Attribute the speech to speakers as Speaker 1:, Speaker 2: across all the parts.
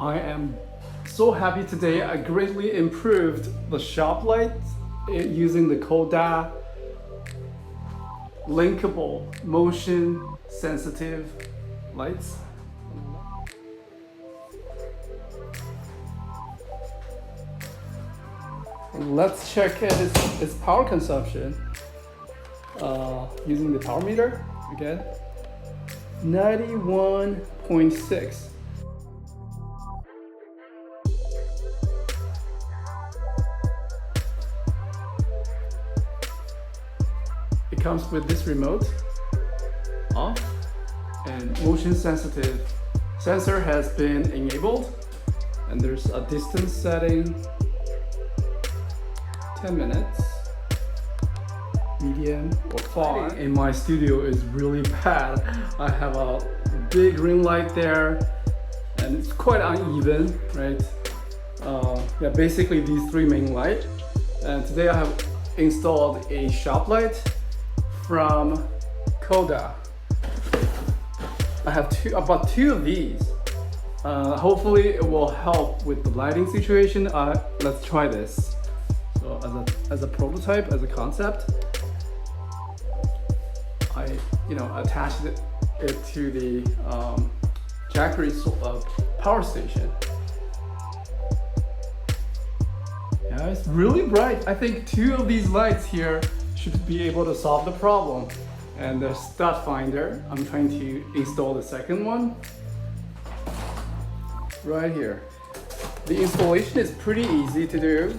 Speaker 1: I am so happy today. I greatly improved the shop light using the Koda linkable motion sensitive lights. And let's check its power consumption using the power meter again. 91.6. It comes with this remote off, and motion sensitive sensor has been enabled, and there's a distance setting, 10 minutes, medium or far. In my studio is really bad. I have a big ring light there and it's quite uneven, right? Yeah, basically these three main lights. And today I have installed a shop light from Koda. I have about two of these. Hopefully it will help with the lighting situation. Let's try this. So as a prototype, as a concept, I attached it to the Jackery power station. Yeah, it's really bright. I think two of these lights here should be able to solve the problem. And the stud finder, I'm trying to install the second one right here. The installation is pretty easy to do.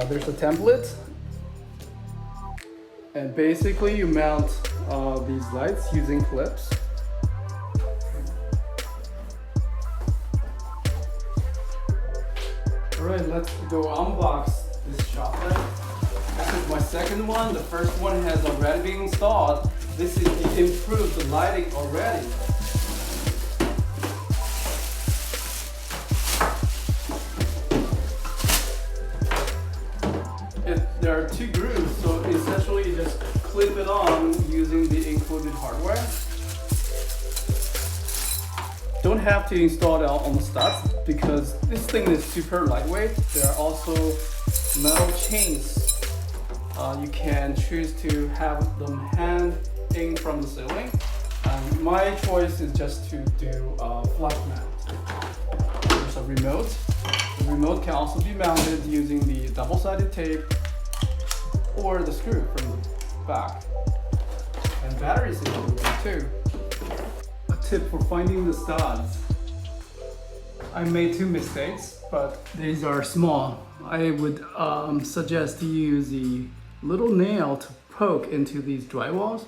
Speaker 1: There's a template, and basically you mount these lights using clips. Alright, let's go unbox this shop light. This is my second one. The first one has already been installed. This is the improved lighting already. There are two grooves, so essentially you just clip it on using the included hardware. Don't have to install it on the studs because this thing is super lightweight. There are also metal chains. You can choose to have them hang in from the ceiling. My choice is just to do a flush mount. There's a remote. The remote can also be mounted using the double-sided tape or the screw from the back. And batteries included too. A tip for finding the studs. I made two mistakes, but these are small. I would suggest to use the little nail to poke into these drywalls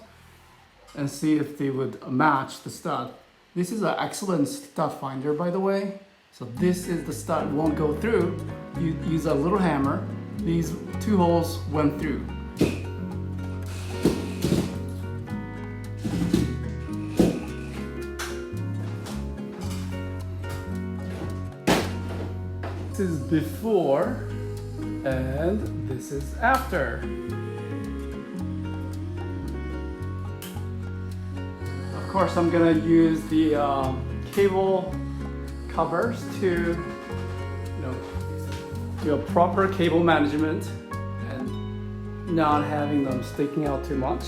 Speaker 1: and see if they would match the stud. This is an excellent stud finder, by the way. So this is the stud won't go through. You use a little hammer. These two holes went through. This is before and this is after. Of course, I'm gonna use the cable covers to do a proper cable management and not having them sticking out too much.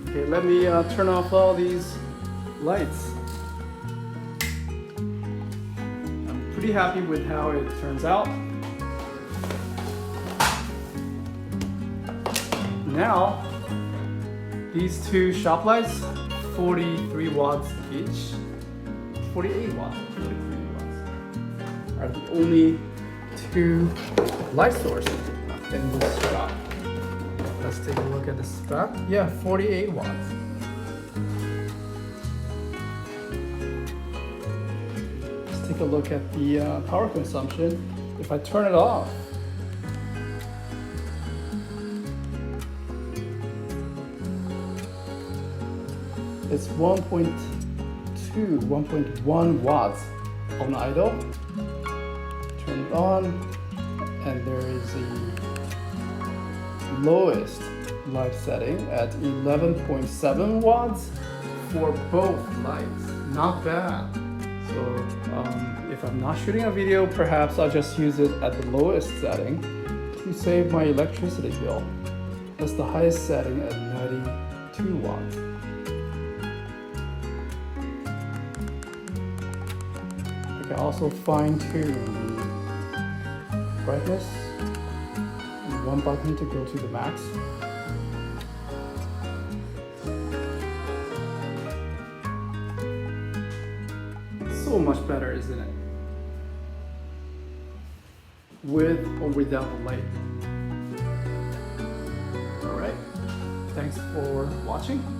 Speaker 1: Okay, let me turn off all these lights. I'm pretty happy with how it turns out. Now, these two shop lights, 43 watts each, 48 watts, 43 watts, are the only two light sources in this shop. Let's take a look at the strap. Yeah, 48 watts. Let's take a look at the power consumption. If I turn it off, it's 1.1 watts on idle. Turn it on, and there is the lowest light setting at 11.7 watts for both lights. Not bad. So if I'm not shooting a video, perhaps I'll just use it at the lowest setting to save my electricity bill. That's the highest setting at 92 watts. I can also fine tune the brightness. And one button to go to the max. So much better, isn't it? With or without the light. Alright, thanks for watching.